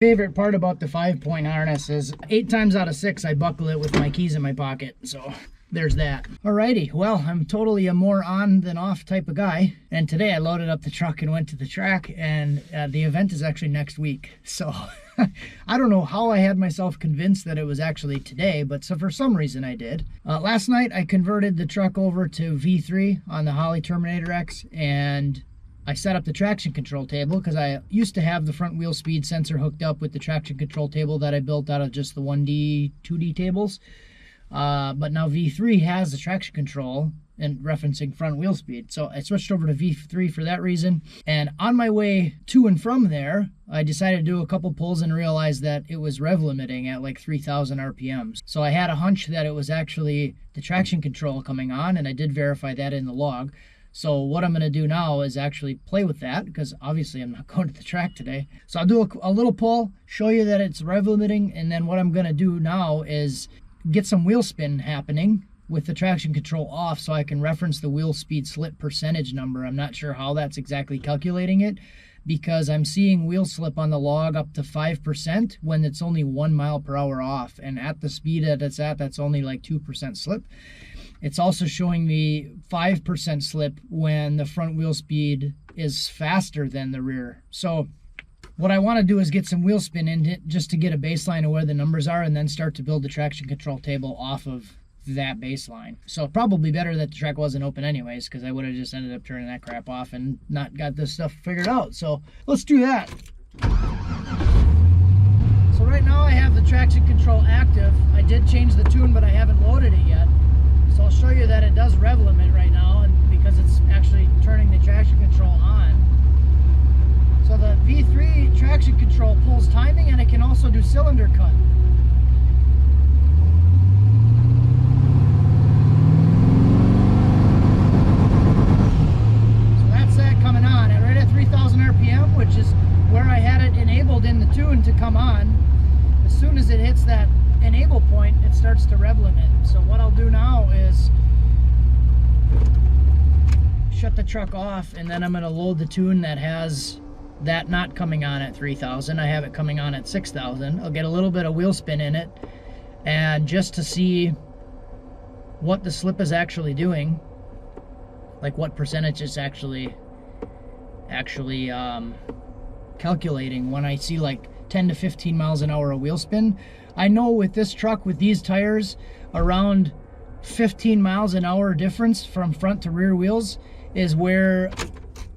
Favorite part about the 5-point harness is 8 times out of 6 I buckle it with my keys in my pocket, so there's that. Alrighty, well, I'm totally a more on than off type of guy, and today I loaded up the truck and went to the track, and the event is actually next week, so I don't know how I had myself convinced that it was actually today, but so for some reason I did. Last night I converted the truck over to V3 on the Holley Terminator X, and I set up the traction control table because I used to have the front wheel speed sensor hooked up with the traction control table that I built out of just the 1D, 2D tables. But now V3 has the traction control and referencing front wheel speed. So I switched over to V3 for that reason. And on my way to and from there, I decided to do a couple pulls and realized that it was rev limiting at like 3,000 RPMs. So I had a hunch that it was actually the traction control coming on, and I did verify that in the log. So what I'm going to do now is actually play with that, because obviously I'm not going to the track today. So I'll do a little pull, show you that it's rev limiting, and then what I'm going to do now is get some wheel spin happening with the traction control off so I can reference the wheel speed slip percentage number. I'm not sure how that's exactly calculating it, because I'm seeing wheel slip on the log up to 5% when it's only 1 mile per hour off, and at the speed that it's at, that's only like 2% slip. It's also showing me 5% slip when the front wheel speed is faster than the rear. So what I want to do is get some wheel spin in it just to get a baseline of where the numbers are, and then start to build the traction control table off of that baseline. So probably better that the track wasn't open anyways, because I would have just ended up turning that crap off and not got this stuff figured out. So let's do that. So right now I have the traction control active. I did change the tune, but I haven't loaded it yet. So I'll show you that it does rev limit right now, and because it's actually turning the traction control on. So the V3 traction control pulls timing, and it can also do cylinder cut. So that's that coming on right at 3,000 RPM, which is where I had it enabled in the tune to come on. As soon as it hits that enable point, it starts to rev limit. So what I'll do now is shut the truck off, and then I'm going to load the tune that has that not coming on at 3,000. I have it coming on at 6,000. I'll get a little bit of wheel spin in it, and just to see what the slip is actually doing, like what percentage it's actually calculating when I see like 10 to 15 miles an hour of wheel spin. I know with this truck, with these tires, around 15 miles an hour difference from front to rear wheels is where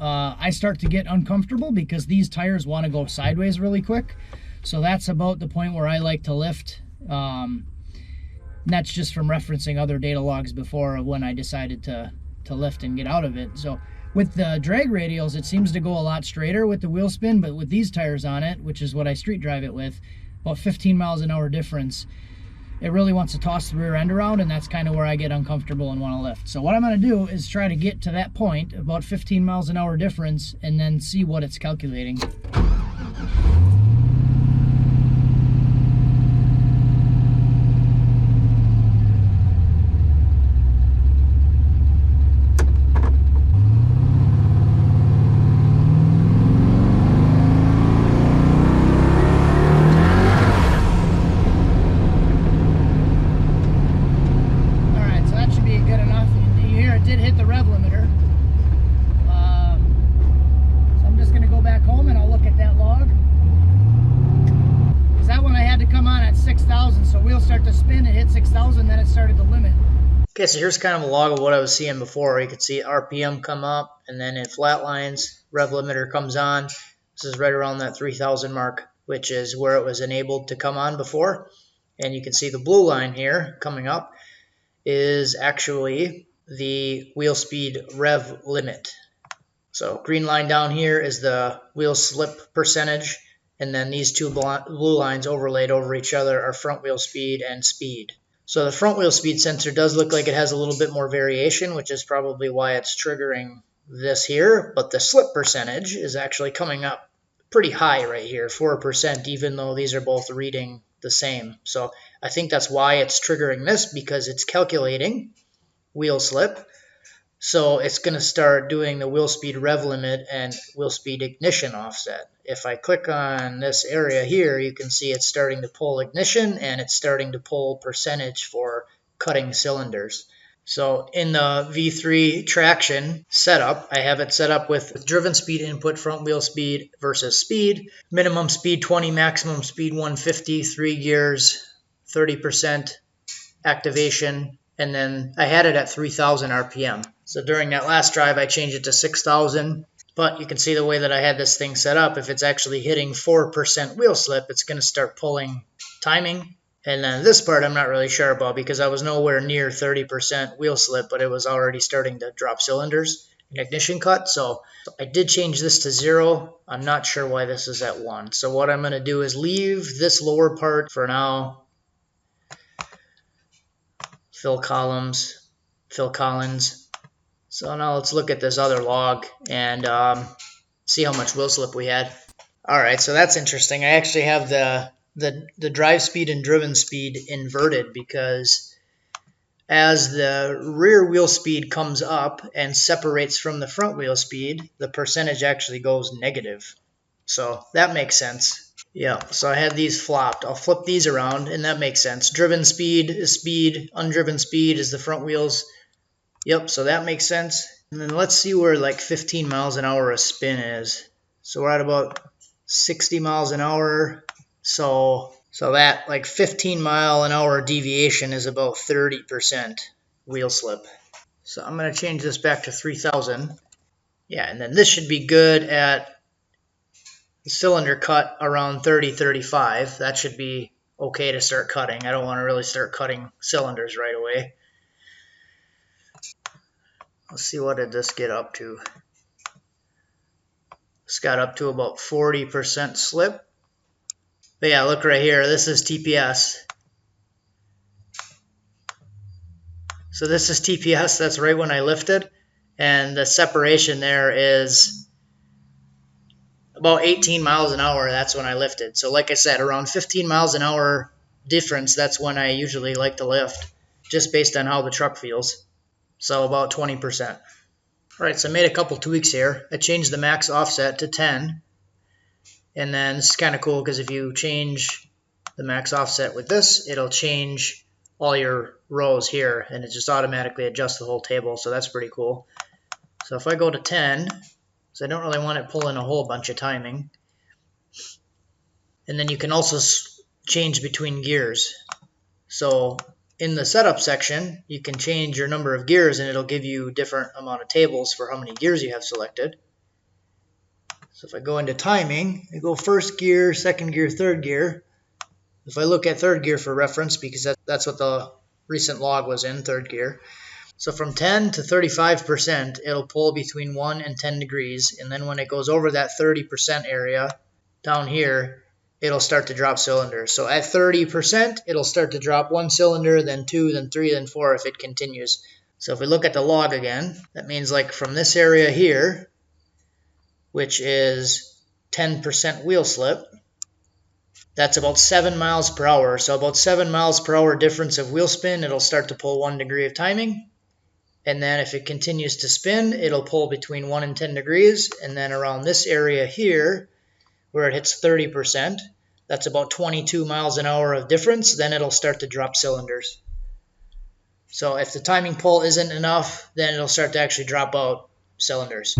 I start to get uncomfortable, because these tires want to go sideways really quick. So that's about the point where I like to lift. And that's just from referencing other data logs before of when I decided to lift and get out of it. So with the drag radials, it seems to go a lot straighter with the wheel spin, but with these tires on it, which is what I street drive it with, about 15 miles an hour difference, it really wants to toss the rear end around, and that's kind of where I get uncomfortable and want to lift. So what I'm going to do is try to get to that point, about 15 miles an hour difference, and then see what it's calculating. Okay, so here's kind of a log of what I was seeing before. You could see RPM come up, and then it flatlines, rev limiter comes on. This is right around that 3,000 mark, which is where it was enabled to come on before. And you can see the blue line here coming up is actually the wheel speed rev limit. So green line down here is the wheel slip percentage, and then these two blue lines overlaid over each other are front wheel speed and speed. So the front wheel speed sensor does look like it has a little bit more variation, which is probably why it's triggering this here, but the slip percentage is actually coming up pretty high right here, 4%, even though these are both reading the same. So I think that's why it's triggering this, because it's calculating wheel slip. So it's going to start doing the wheel speed rev limit and wheel speed ignition offset. if I click on this area here, you can see it's starting to pull ignition and it's starting to pull percentage for cutting cylinders. So in the V3 traction setup, I have it set up with driven speed input, front wheel speed versus speed, minimum speed 20, maximum speed 150, 3 gears, 30% activation, and then I had it at 3,000 RPM. So during that last drive, I changed it to 6,000. But you can see the way that I had this thing set up, if it's actually hitting 4% wheel slip, it's going to start pulling timing. And then this part I'm not really sure about because I was nowhere near 30% wheel slip, but it was already starting to drop cylinders and ignition cut. So I did change this to 0. I'm not sure why this is at 1. So what I'm going to do is leave this lower part for now. Phil Collins. So now let's look at this other log and see how much wheel slip we had. All right, so that's interesting. I actually have the drive speed and driven speed inverted because as the rear wheel speed comes up and separates from the front wheel speed, the percentage actually goes negative. So that makes sense. Yeah, so I had these flopped. I'll flip these around, and that makes sense. Driven speed is speed, undriven speed is the front wheels. Yep, so that makes sense. And then let's see where like 15 miles an hour a spin is. So we're at about 60 miles an hour. So that like 15 mile an hour deviation is about 30% wheel slip. So I'm going to change this back to 3,000. Yeah, and then this should be good at the cylinder cut around 30, 35. That should be okay to start cutting. I don't want to really start cutting cylinders right away. Let's see, what did this get up to? It's got up to about 40% slip. But yeah, look right here. This is TPS. So this is TPS. That's right when I lifted. And the separation there is about 18 miles an hour. That's when I lifted. So like I said, around 15 miles an hour difference, that's when I usually like to lift, just based on how the truck feels. So about 20%. All right, so I made a couple tweaks here. I changed the max offset to 10. And then this is kind of cool because if you change the max offset with this, it'll change all your rows here and it just automatically adjusts the whole table. So that's pretty cool. So if I go to 10, so I don't really want it pulling a whole bunch of timing. And then you can also change between gears. So in the setup section, you can change your number of gears and it'll give you different amount of tables for how many gears you have selected. So if I go into timing, I go first gear, second gear, third gear. If I look at third gear for reference, because that's what the recent log was in, third gear. So from 10 to 35%, it'll pull between 1 and 10 degrees. And then when it goes over that 30% area down here, it'll start to drop cylinders. So at 30%, it'll start to drop 1 cylinder, then 2, then 3, then 4 if it continues. So if we look at the log again, that means like from this area here, which is 10% wheel slip, that's about 7 miles per hour. So about 7 miles per hour difference of wheel spin, it'll start to pull 1 degree of timing. And then if it continues to spin, it'll pull between 1 and 10 degrees. And then around this area here, where it hits 30%, that's about 22 miles an hour of difference. Then it'll start to drop cylinders. So if the timing pull isn't enough, then it'll start to actually drop out cylinders.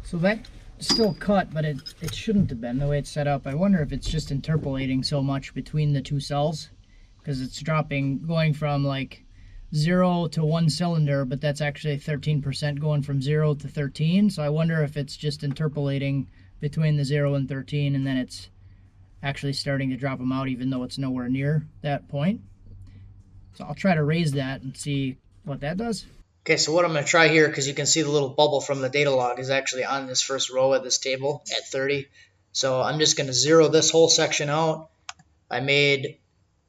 So that still cut, but it shouldn't have been the way it's set up. I wonder if it's just interpolating so much between the two cells, because it's dropping, going from like 0 to 1 cylinder, but that's actually 13% going from 0 to 13. So I wonder if it's just interpolating between the 0 and 13, and then it's actually starting to drop them out even though it's nowhere near that point. So I'll try to raise that and see what that does. Okay, so what I'm going to try here, because you can see the little bubble from the data log is actually on this first row of this table at 30. So I'm just going to zero this whole section out. I made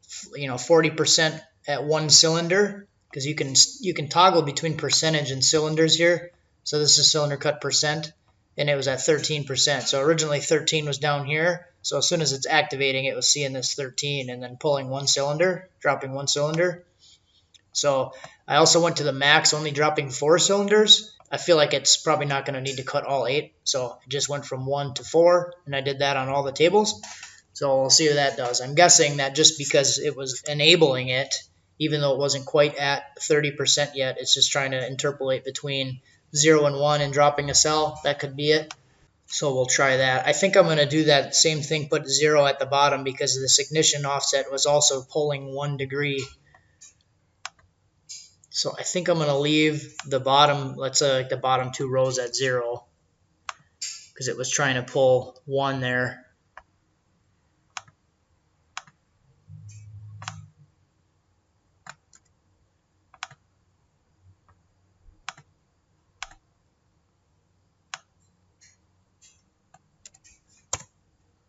40% at 1 cylinder, because you can toggle between percentage and cylinders here. So this is cylinder cut percent, and it was at 13%. So originally 13 was down here. So as soon as it's activating, it was seeing this 13 and then pulling one cylinder, dropping one cylinder. So I also went to the max, only dropping 4 cylinders. I feel like it's probably not going to need to cut all 8. So I just went from 1 to 4, and I did that on all the tables. So we'll see what that does. I'm guessing that just because it was enabling it, even though it wasn't quite at 30% yet, it's just trying to interpolate between 0 and 1 and dropping a cell. That could be it. So we'll try that. I think I'm going to do that same thing, put 0 at the bottom, because this ignition offset was also pulling 1 degree. So I think I'm going to leave the bottom, let's say like the bottom 2 rows at 0, because it was trying to pull 1 there.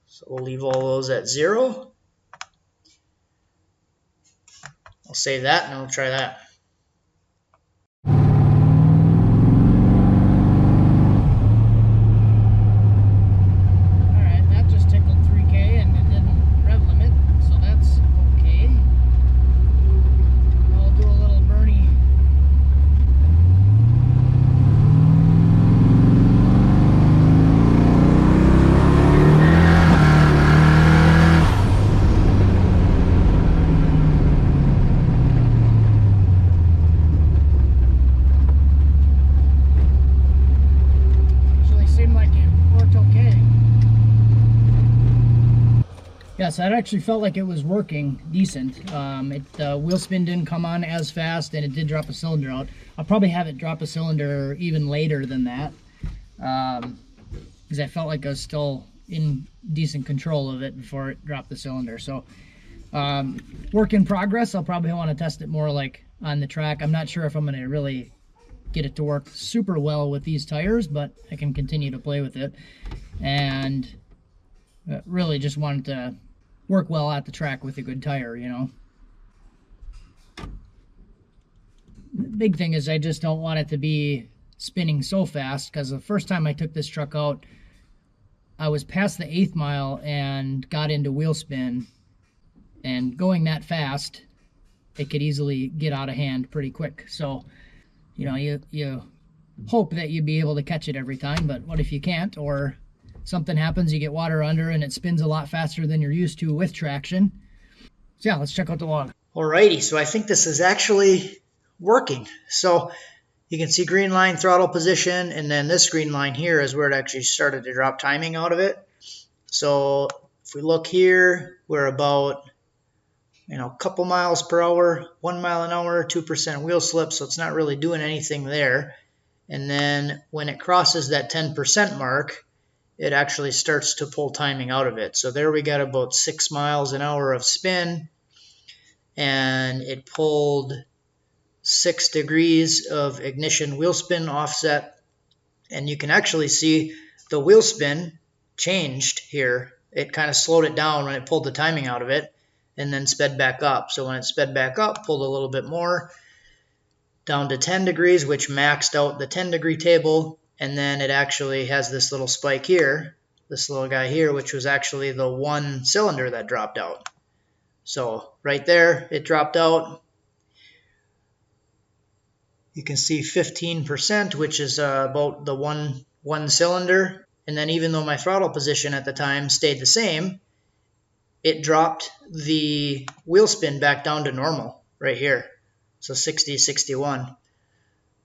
So we'll leave all those at 0. I'll save that and I'll try that. Alright, that just tickled 3K and it didn't rev limit, so that's okay. I'll do a little Bernie. Yes, that actually felt like it was working decent. Wheel spin didn't come on as fast, and it did drop a cylinder out. I'll probably have it drop a cylinder even later than that, because I felt like I was still in decent control of it before it dropped the cylinder. So work in progress. I'll probably want to test it more like on the track. I'm not sure if I'm going to really get it to work super well with these tires, but I can continue to play with it. And really just wanted to work well at the track with a good tire, you know. The big thing is I just don't want it to be spinning so fast, because the first time I took this truck out, I was past the 8th mile and got into wheel spin, and going that fast, it could easily get out of hand pretty quick. So, you know, you hope that you'd be able to catch it every time, but what if you can't, or something happens, you get water under and it spins a lot faster than you're used to with traction. So yeah, let's check out the log. Alrighty, so I think this is actually working. So you can see green line throttle position, and then this green line here is where it actually started to drop timing out of it. So if we look here, we're about, you know, a couple miles per hour, 1 mile an hour, 2% wheel slip, so it's not really doing anything there. And then when it crosses that 10% mark, it actually starts to pull timing out of it. So there we got about 6 miles an hour of spin, and it pulled 6 degrees of ignition wheel spin offset. And you can actually see the wheel spin changed here. It kind of slowed it down when it pulled the timing out of it, and then sped back up. So when it sped back up, pulled a little bit more, down to 10 degrees, which maxed out the 10 degree table. And then it actually has this little spike here, this little guy here, which was actually the 1 cylinder that dropped out. So right there, it dropped out. You can see 15%, which is about the one cylinder. And then even though my throttle position at the time stayed the same, it dropped the wheel spin back down to normal right here. So 60, 61.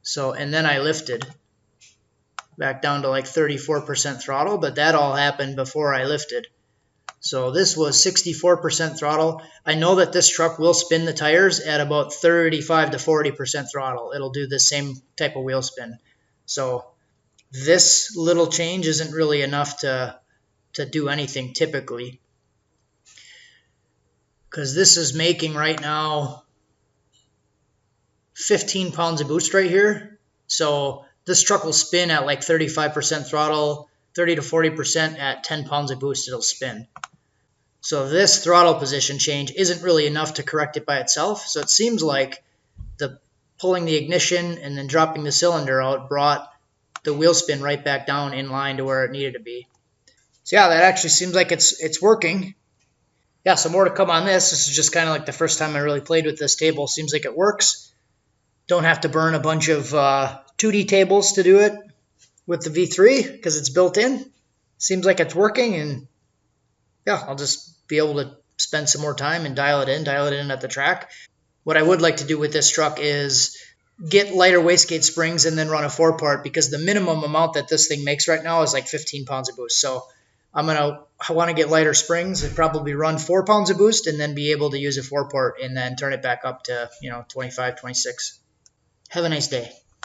So, and then I lifted back down to like 34% throttle, but that all happened before I lifted. So this was 64% throttle. I know that this truck will spin the tires at about 35 to 40% throttle. It'll do the same type of wheel spin. So this little change isn't really enough to do anything typically, because this is making right now 15 pounds of boost right here. So this truck will spin at like 35% throttle, 30 to 40% at 10 pounds of boost, it'll spin. So this throttle position change isn't really enough to correct it by itself. So it seems like the pulling the ignition and then dropping the cylinder out brought the wheel spin right back down in line to where it needed to be. So yeah, that actually seems like it's working. Yeah, so more to come on this. This is just kind of like the first time I really played with this table. Seems like it works. Don't have to burn a bunch of 2D tables to do it with the V3 because it's built in. Seems like it's working, and yeah, I'll just be able to spend some more time and dial it in at the track. What I would like to do with this truck is get lighter wastegate springs and then run a 4-part, because the minimum amount that this thing makes right now is like 15 pounds of boost. So I want to get lighter springs and probably run 4 pounds of boost and then be able to use a 4-part and then turn it back up to 25, 26. Have a nice day.